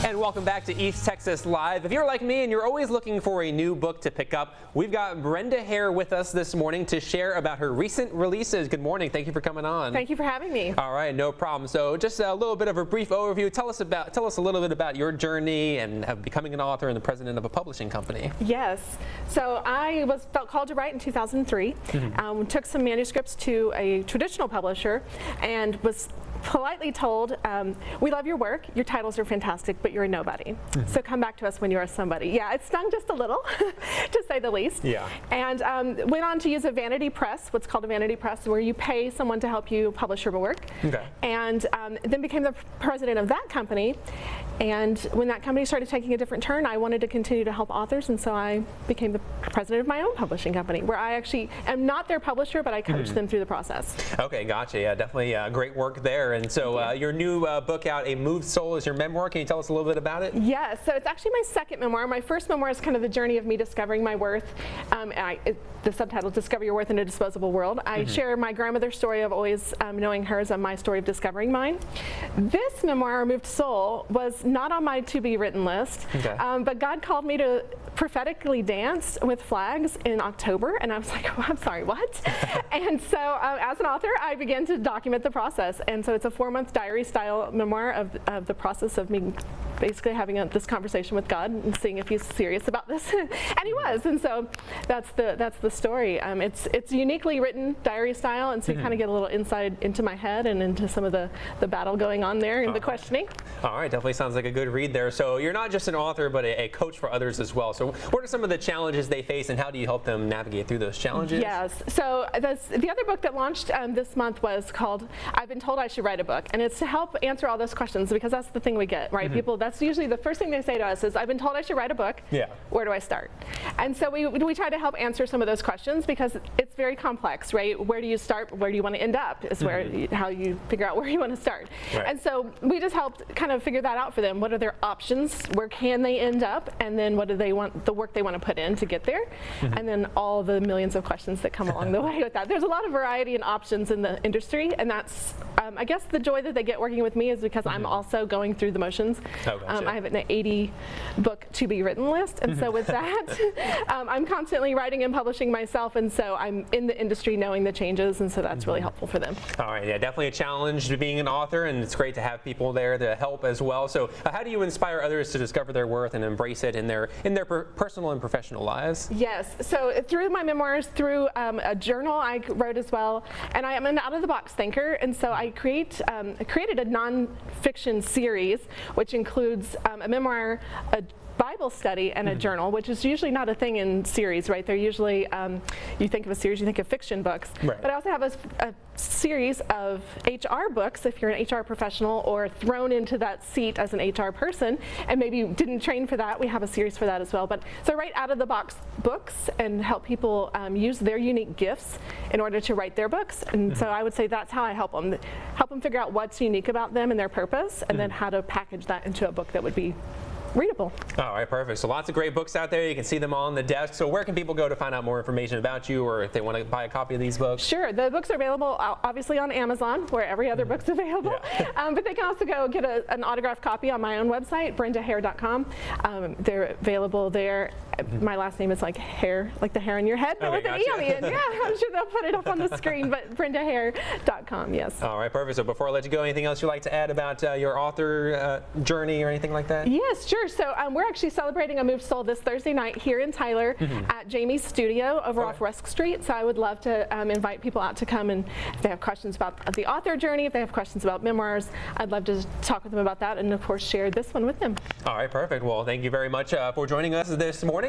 And welcome back to East Texas Live. If you're like me and you're always looking for a new book to pick up, we've got Brenda Haire with us this morning to share about her recent releases. Good morning. Thank you for coming on. Thank you for having me. All right, no problem. So just a little bit of a brief overview. Tell us a little bit about your journey and becoming an author and the president of a publishing company. Yes. So I felt called to write in 2003. Took some manuscripts to a traditional publisher and was politely told, we love your work, your titles are fantastic, but you're a nobody. So come back to us when you're a somebody. Yeah, it stung just a little, to say the least. Yeah. And went on to use a vanity press, what's called a vanity press, where you pay someone to help you publish your work. Okay. And then became the president of that company. And when that company started taking a different turn, I wanted to continue to help authors, and so I became the president of my own publishing company, where I actually am not their publisher, but I coach them through the process. Okay, gotcha. Yeah, definitely great work there. And so your new book out, A Moved Soul, is your memoir. Can you tell us a little bit about it? Yes, so it's actually my second memoir. My first memoir is kind of the journey of me discovering my worth. The subtitle, Discover Your Worth in a Disposable World. I share my grandmother's story of always knowing hers and my story of discovering mine. This memoir, Moved Soul, was not on my to-be written list, but God called me to prophetically dance with flags in October, and I was like, oh, I'm sorry, what? And so as an author, I began to document the process, and so it's a 4-month diary-style memoir of the process of me basically having this conversation with God and seeing if he's serious about this, and he was, and so that's the story. It's uniquely written diary style, and so you kind of get a little insight into my head and into some of the battle going on there and the questioning. All right, definitely sounds like a good read there. So you're not just an author, but a coach for others as well. So what are some of the challenges they face, and how do you help them navigate through those challenges? Yes, so the other book that launched this month was called I've Been Told I Should Write a Book, and it's to help answer all those questions, because that's the thing we get, right? People, that's usually the first thing they say to us is, I've been told I should write a book. Yeah. Where do I start? And so we try to help answer some of those questions, because it's very complex, right? Where do you start? Where do you want to end up? Is how you figure out where you want to start. Right. And so we just helped kind of figure that out for them. What are their options? Where can they end up? And then what do they want, the work they want to put in to get there? And then all the millions of questions that come along the way with that. There's a lot of variety and options in the industry, and that's I guess the joy that they get working with me is because I'm also going through the motions. Oh, gotcha. I have an 80-book to-be-written list, and so with that, I'm constantly writing and publishing myself, and so I'm in the industry knowing the changes, and so that's really helpful for them. All right, yeah, definitely a challenge to being an author, and it's great to have people there to help as well. So how do you inspire others to discover their worth and embrace it in their personal and professional lives? Yes, so through my memoirs, through a journal I wrote as well, and I am an out-of-the-box thinker, and so I created a non-fiction series, which includes a memoir, a Bible study, and a journal, which is usually not a thing in series, right? They're usually, you think of a series, you think of fiction books. Right. But I also have a series of HR books, if you're an HR professional or thrown into that seat as an HR person, and maybe you didn't train for that, we have a series for that as well. But so I write out-of-the-box books and help people use their unique gifts in order to write their books. And so I would say that's how I help them figure out what's unique about them and their purpose, and then how to package that into a book that would be readable. All right, perfect. So lots of great books out there. You can see them on the desk. So where can people go to find out more information about you, or if they want to buy a copy of these books? Sure. The books are available obviously on Amazon, where every other book's available. Yeah. But they can also go get an autographed copy on my own website, BrendaHaire.com. They're available there. My last name is like hair, like the hair in your head, but with an E on the end. Yeah, I'm sure they'll put it up on the screen, but BrendaHaire.com, yes. All right, perfect. So before I let you go, anything else you'd like to add about your author journey or anything like that? Yes, sure. So we're actually celebrating A Moved Soul this Thursday night here in Tyler at Jamie's studio over off Rusk Street. So I would love to invite people out to come, and if they have questions about the author journey, if they have questions about memoirs, I'd love to talk with them about that, and of course share this one with them. All right, perfect. Well, thank you very much for joining us this morning.